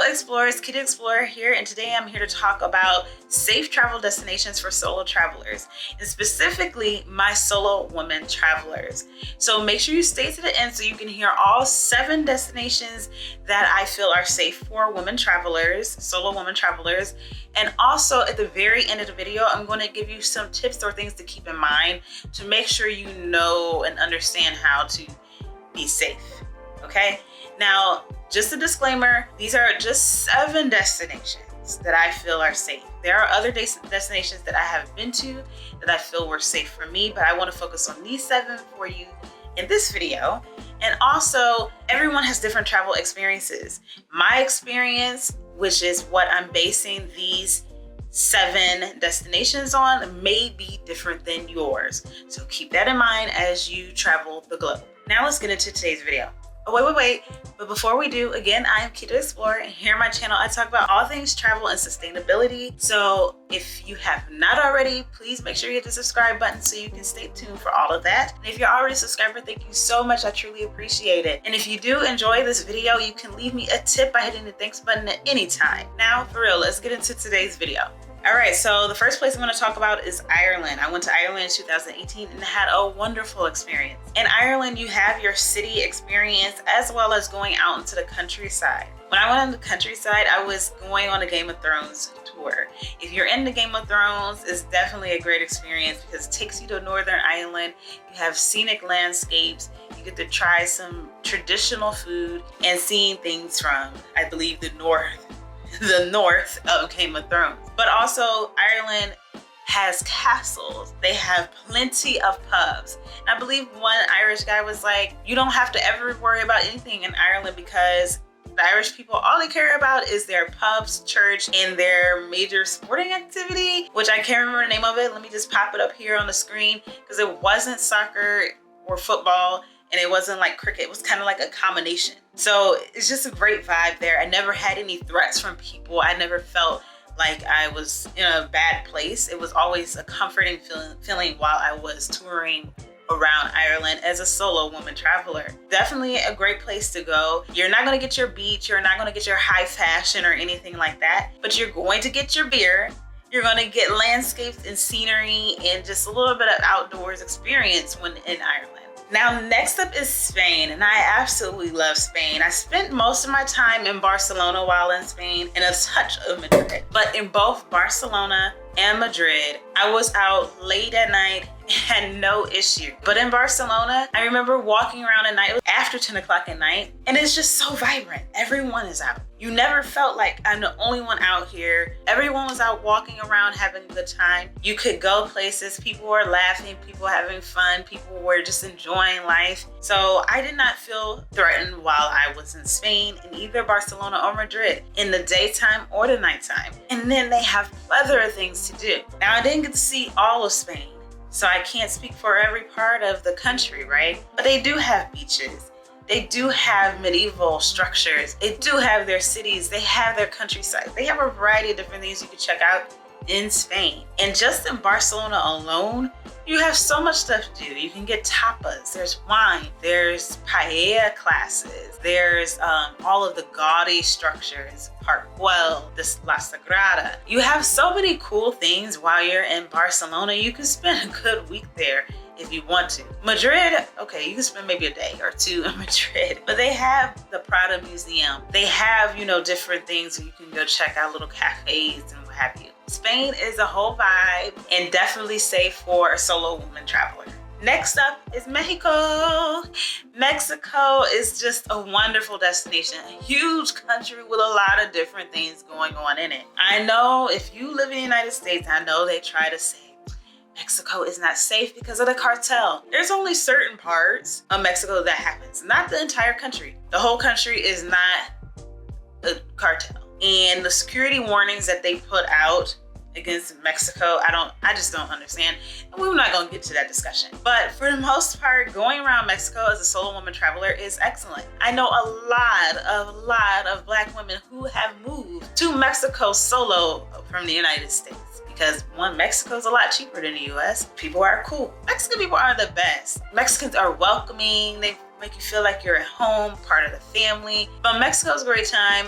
Explorers, Kitty Explorer here, and today I'm here to talk about safe travel destinations for solo travelers, and specifically my solo women travelers. So make sure you stay to the end so you can hear all 7 destinations that I feel are safe for women travelers, solo women travelers. And also at the very end of the video, I'm going to give you some tips or things to keep in mind to make sure you know and understand how to be safe. Okay, now just a disclaimer, these are just 7 destinations that I feel are safe. There are other destinations that I have been to that I feel were safe for me, but I want to focus on these 7 for you in this video. And also, everyone has different travel experiences. My experience, which is what I'm basing these 7 destinations on, may be different than yours. So keep that in mind as you travel the globe. Now let's get into today's video. Oh, wait. But before we do, again, I am Kitty Explorer, and here on my channel, I talk about all things travel and sustainability. So if you have not already, please make sure you hit the subscribe button so you can stay tuned for all of that. And if you're already a subscriber, thank you so much. I truly appreciate it. And if you do enjoy this video, you can leave me a tip by hitting the thanks button at any time. Now, for real, let's get into today's video. All right, so the first place I'm going to talk about is Ireland. I went to Ireland in 2018 and had a wonderful experience. In Ireland, you have your city experience as well as going out into the countryside. When I went on the countryside, I was going on a Game of Thrones tour. If you're into Game of Thrones, it's definitely a great experience because it takes you to Northern Ireland. You have scenic landscapes. You get to try some traditional food and seeing things from, I believe, the north of Game of Thrones. But also Ireland has castles. They have plenty of pubs. And I believe one Irish guy was like, you don't have to ever worry about anything in Ireland because the Irish people, all they care about is their pubs, church, and their major sporting activity, which I can't remember the name of it. Let me just pop it up here on the screen because it wasn't soccer or football. And it wasn't like cricket, it was kind of like a combination. So it's just a great vibe there. I never had any threats from people. I never felt like I was in a bad place. It was always a comforting feeling while I was touring around Ireland as a solo woman traveler. Definitely a great place to go. You're not gonna get your beach, you're not gonna get your high fashion or anything like that, but you're going to get your beer. You're gonna get landscapes and scenery and just a little bit of outdoors experience when in Ireland. Now, next up is Spain, and I absolutely love Spain. I spent most of my time in Barcelona while in Spain and a touch of Madrid. But in both Barcelona and Madrid, I was out late at night and had no issue. But in Barcelona, I remember walking around at night after 10 o'clock at night, and it's just so vibrant. Everyone is out. You never felt like I'm the only one out here. Everyone was out walking around having a good time. You could go places, people were laughing, people were having fun, people were just enjoying life. So I did not feel threatened while I was in Spain in either Barcelona or Madrid in the daytime or the nighttime. And then they have plethora of things to do. Now I didn't get to see all of Spain, so I can't speak for every part of the country, right? But they do have beaches. They do have medieval structures. They do have their cities. They have their countryside. They have a variety of different things you can check out in Spain. And just in Barcelona alone, you have so much stuff to do. You can get tapas, there's wine, there's paella classes, there's all of the gaudy structures, Park Güell, La Sagrada. You have so many cool things while you're in Barcelona. You can spend a good week there if you want to. Madrid, okay, you can spend maybe a day or 2 in Madrid, but they have the Prada Museum. They have, different things so you can go check out, little cafes and what have you. Spain is a whole vibe and definitely safe for a solo woman traveler. Next up is Mexico. Mexico is just a wonderful destination, a huge country with a lot of different things going on in it. I know if you live in the United States, I know they try to say Mexico is not safe because of the cartel. There's only certain parts of Mexico that happens, not the entire country. The whole country is not a cartel. And the security warnings that they put out against Mexico, I just don't understand. And we're not gonna get to that discussion. But for the most part, going around Mexico as a solo woman traveler is excellent. I know a lot of Black women who have moved to Mexico solo from the United States. Because one, Mexico's a lot cheaper than the US. People are cool. Mexican people are the best. Mexicans are welcoming. make you feel like you're at home, part of the family. But Mexico's a great time.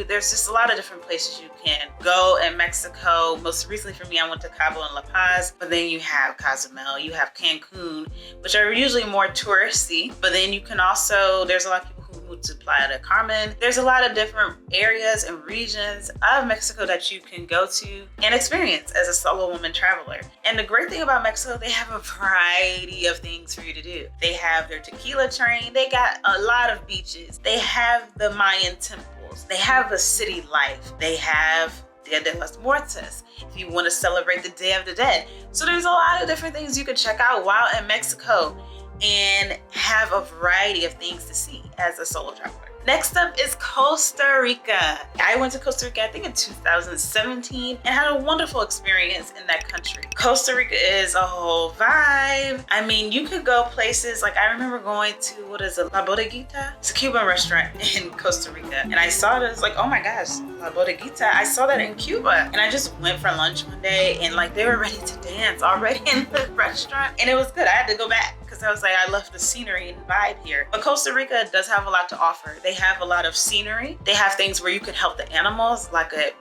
There's just a lot of different places you can go in Mexico. Most recently for me, I went to Cabo and La Paz, but then you have Cozumel, you have Cancun, which are usually more touristy. But then you can also, there's a lot of people who move to Playa del Carmen. There's a lot of different areas and regions of Mexico that you can go to and experience as a solo woman traveler. And the great thing about Mexico, they have a variety of things for you to do. They have their tequila train. They got a lot of beaches. They have the Mayan temples. They have the city life. They have Dia de los Muertos, if you want to celebrate the Day of the Dead. So there's a lot of different things you can check out while in Mexico and have a variety of things to see as a solo traveler. Next up is Costa Rica. I went to Costa Rica, I think in 2017, and had a wonderful experience in that country. Costa Rica is a whole vibe. I mean, you could go places, like I remember going to, what is it, La Bodeguita? It's a Cuban restaurant in Costa Rica. And I saw it, it's like, oh my gosh, La Bodeguita. I saw that in Cuba. And I just went for lunch one day and like they were ready to dance already in the restaurant. And it was good. I had to go back because I was like, I love the scenery and vibe here. But Costa Rica does have a lot to offer. They have a lot of scenery. They have things where you can help the animals, like a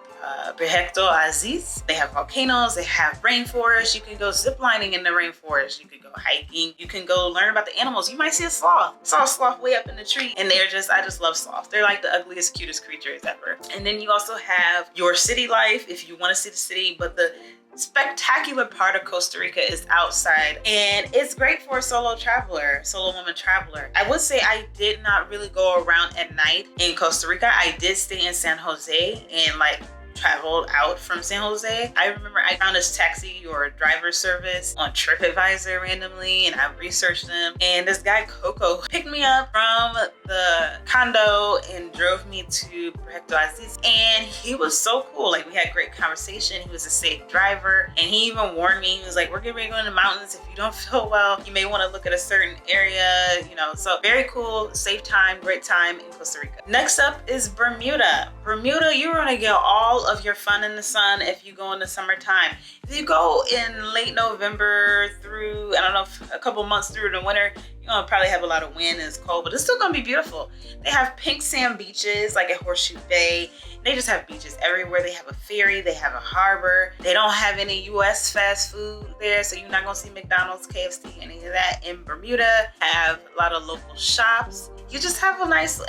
Proyecto Aziz. They have volcanoes, they have rainforests. You can go ziplining in the rainforest. You can go hiking. You can go learn about the animals. You might see a sloth. I saw a sloth way up in the tree, and I just love sloths. They're like the ugliest, cutest creatures ever. And then you also have your city life if you want to see the city, but the spectacular part of Costa Rica is outside, and it's great for a solo woman traveler. I would say I did not really go around at night in Costa Rica. I did stay in San Jose and like traveled out from San Jose. I remember I found this taxi or driver service on TripAdvisor randomly, and I researched them. And this guy, Coco, picked me up from the condo and drove me to Proyecto Aziz. And he was so cool. Like, we had great conversation. He was a safe driver. And he even warned me. He was like, we're getting ready to go in the mountains. If you don't feel well, you may want to look at a certain area, you know. So very cool, safe time, great time in Costa Rica. Next up is Bermuda. Bermuda, you're going to get all of your fun in the sun if you go in the summertime. If you go in late November through, I don't know, a couple months through the winter, you're gonna probably have a lot of wind and it's cold, but it's still gonna be beautiful. They have pink sand beaches like at Horseshoe Bay. They just have beaches everywhere. They have a ferry, they have a harbor. They don't have any US fast food there, so you're not gonna see McDonald's, KFC, any of that. In Bermuda, have a lot of local shops. You just have a nice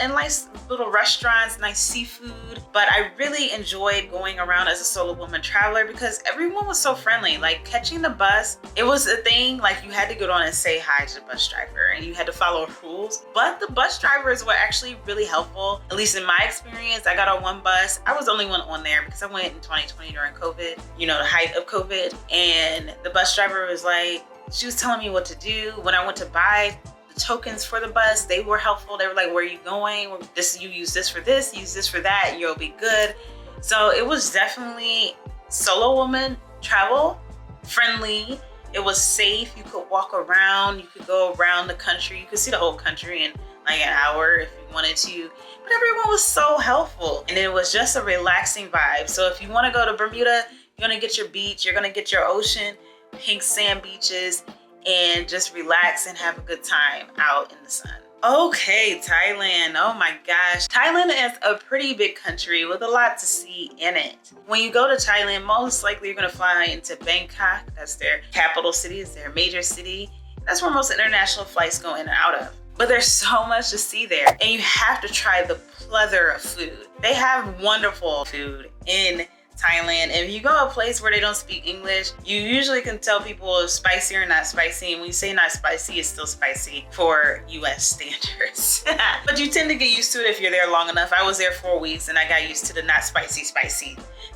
little restaurants, nice seafood. But I really enjoyed going around as a solo woman traveler because everyone was so friendly. Like, catching the bus, it was a thing. Like, you had to go on and say hi to the bus driver and you had to follow rules. But the bus drivers were actually really helpful. At least in my experience, I got on one bus. I was the only one on there because I went in 2020 during COVID, you know, the height of COVID. And the bus driver was like, she was telling me what to do. When I went to buy tokens for the bus, they were helpful. They were like, where are you going? You use this for this, use this for that, you'll be good. So it was definitely solo woman travel friendly. It was safe. You could walk around, you could go around the country, you could see the whole country in like an hour if you wanted to. But everyone was so helpful, and it was just a relaxing vibe. So if you want to go to Bermuda, you're gonna get your beach, you're gonna get your ocean, pink sand beaches, and just relax and have a good time out in the sun. Okay, Thailand. Oh my gosh. Thailand is a pretty big country with a lot to see in it. When you go to Thailand, most likely you're gonna fly into Bangkok. That's their capital city, it's their major city. That's where most international flights go in and out of. But there's so much to see there, and you have to try the plethora of food. They have wonderful food in Thailand. And if you go to a place where they don't speak English, you usually can tell people if spicy or not spicy. And when you say not spicy, it's still spicy for US standards. But you tend to get used to it if you're there long enough. I was there 4 weeks and I got used to the not spicy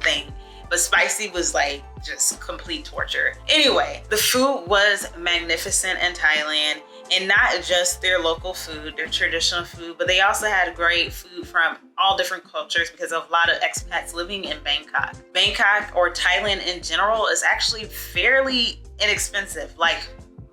thing. But spicy was like just complete torture. Anyway, the food was magnificent in Thailand. And not just their local food, their traditional food, but they also had great food from all different cultures because of a lot of expats living in Bangkok. Bangkok, or Thailand in general, is actually fairly inexpensive, like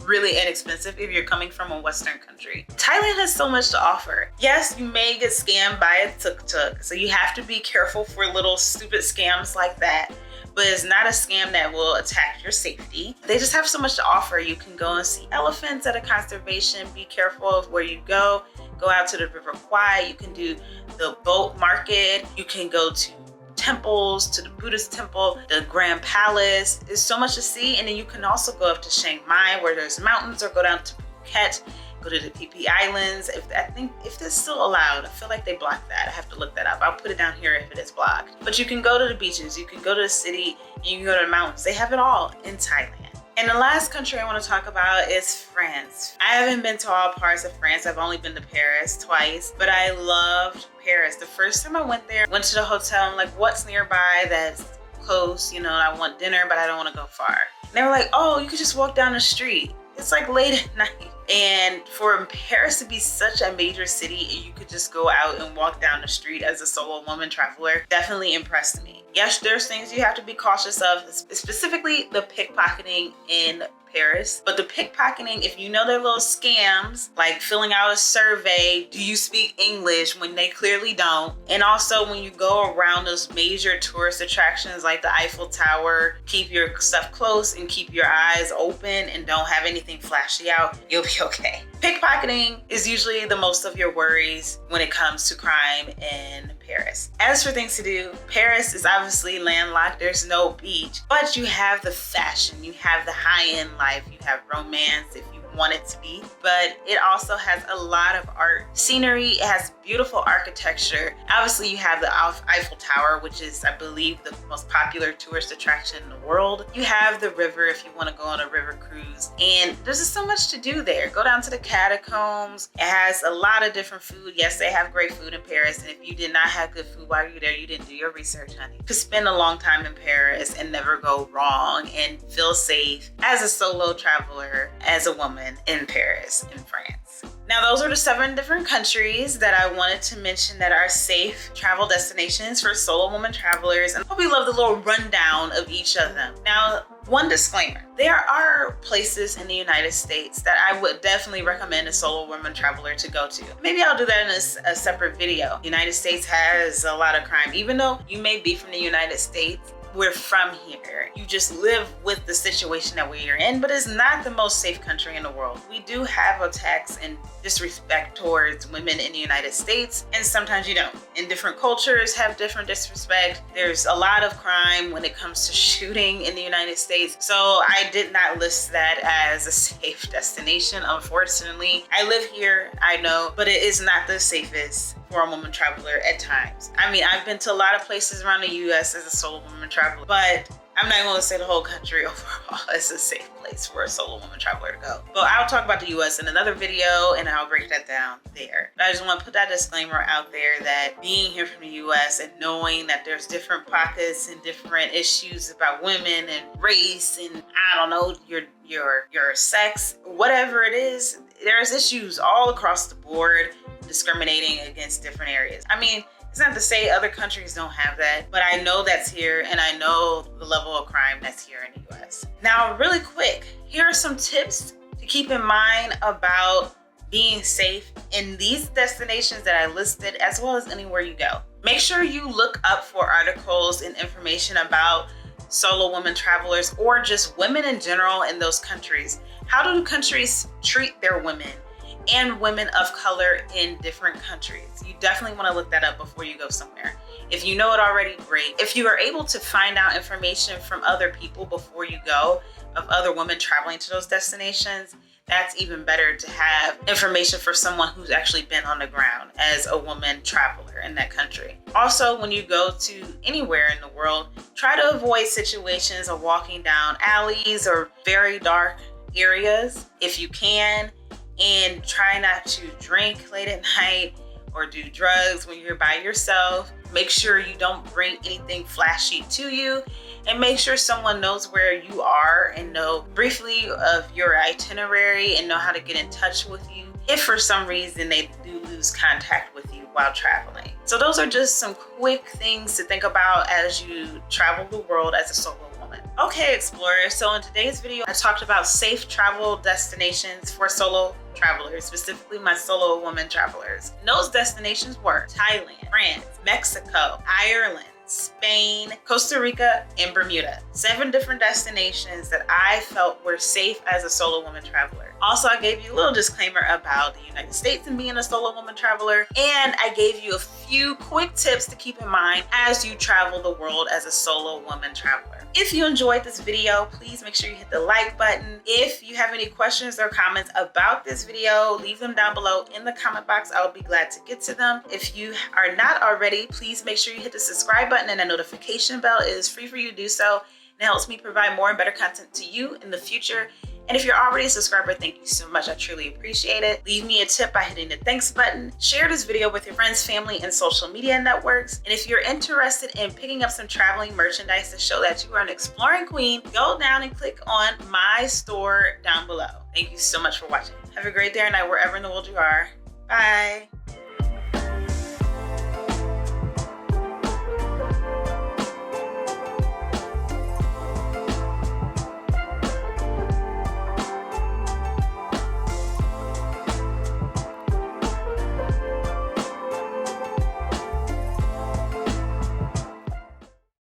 really inexpensive if you're coming from a Western country. Thailand has so much to offer. Yes, you may get scammed by a tuk-tuk, so you have to be careful for little stupid scams like that. but it's not a scam that will attack your safety. They just have so much to offer. You can go and see elephants at a conservation. Be careful of where you go. Go out to the River Kwai. You can do the boat market. You can go to temples, to the Buddhist temple, the Grand Palace. There's so much to see. And then you can also go up to Chiang Mai where there's mountains, or go down to Phuket, go to the PP Islands. If that's still allowed. I feel like they blocked that. I have to look that up. I'll put it down here if it is blocked. But you can go to the beaches, you can go to the city, and you can go to the mountains. They have it all in Thailand. And the last country I want to talk about is France. I haven't been to all parts of France. I've only been to Paris twice, but I loved Paris. The first time I went there, went to the hotel, I'm like, what's nearby that's close? You know, I want dinner, but I don't want to go far. And they were like, oh, you could just walk down the street. It's like late at night. And for Paris to be such a major city and you could just go out and walk down the street as a solo woman traveler definitely impressed me. Yes, there's things you have to be cautious of, specifically the pickpocketing in Paris. But the pickpocketing, if you know their little scams, like filling out a survey, do you speak English, when they clearly don't. And also when you go around those major tourist attractions like the Eiffel Tower, keep your stuff close and keep your eyes open and don't have anything flashy out, you'll be okay. Pickpocketing is usually the most of your worries when it comes to crime in Paris. As for things to do, Paris is obviously landlocked. There's no beach, but you have the fashion, you have the high-end life, you have romance if you want it to be, but it also has a lot of art, scenery. It has beautiful architecture. Obviously you have the Eiffel Tower, which is, I believe, the most popular tourist attraction in the world. You have the river if you want to go on a river cruise, and there's just so much to do there. Go down to the catacombs. It has a lot of different food. Yes, they have great food in Paris, and if you did not have good food while you're there, you didn't do your research, honey. You could spend a long time in Paris and never go wrong and feel safe as a solo traveler, as a woman in Paris, in France. Now, those are the 7 different countries that I wanted to mention that are safe travel destinations for solo woman travelers. And I hope you love the little rundown of each of them. Now, one disclaimer, there are places in the United States that I would definitely recommend a solo woman traveler to go to. Maybe I'll do that in a separate video. The United States has a lot of crime. Even though you may be from the United States, we're from here. You just live with the situation that we're in, but it's not the most safe country in the world. We do have attacks and disrespect towards women in the United States, and sometimes you don't. And different cultures have different disrespect. There's a lot of crime when it comes to shooting in the United States. So I did not list that as a safe destination, unfortunately. I live here, I know, but it is not the safest for a woman traveler at times. I mean, I've been to a lot of places around the US as a solo woman traveler, but I'm not going to say the whole country overall is a safe place for a solo woman traveler to go. But I'll talk about the US in another video and I'll break that down there. But I just want to put that disclaimer out there that being here from the US and knowing that there's different pockets and different issues about women and race and I don't know, your sex, whatever it is, there's issues all across the board discriminating against different areas. I mean, it's not to say other countries don't have that, but I know that's here and I know the level of crime that's here in the US. Now, really quick, here are some tips to keep in mind about being safe in these destinations that I listed, as well as anywhere you go. Make sure you look up for articles and information about solo women travelers or just women in general in those countries. How do countries treat their women and women of color in different countries? You definitely want to look that up before you go somewhere. If you know it already, great. If you are able to find out information from other people before you go, of other women traveling to those destinations, that's even better to have information for someone who's actually been on the ground as a woman traveler in that country. Also, when you go to anywhere in the world, try to avoid situations of walking down alleys or very dark areas if you can, and try not to drink late at night or do drugs when you're by yourself. Make sure you don't bring anything flashy to you, and make sure someone knows where you are and know briefly of your itinerary and know how to get in touch with you if for some reason they do lose contact with you while traveling. So those are just some quick things to think about as you travel the world as a solo woman. Okay, explorers, so in today's video, I talked about safe travel destinations for solo travelers, specifically my solo woman travelers. And those destinations were Thailand, France, Mexico, Ireland, Spain, Costa Rica, and Bermuda. 7 different destinations that I felt were safe as a solo woman traveler. Also, I gave you a little disclaimer about the United States and being a solo woman traveler, and I gave you a few quick tips to keep in mind as you travel the world as a solo woman traveler. If you enjoyed this video, please make sure you hit the like button. If you have any questions or comments about this video, leave them down below in the comment box. I'll be glad to get to them. If you are not already, please make sure you hit the subscribe button and the notification bell. It is free for you to do so, and it helps me provide more and better content to you in the future. And if you're already a subscriber, thank you so much. I truly appreciate it. Leave me a tip by hitting the thanks button. Share this video with your friends, family, and social media networks. And if you're interested in picking up some traveling merchandise to show that you are an exploring queen, go down and click on my store down below. Thank you so much for watching. Have a great day or night wherever in the world you are. Bye.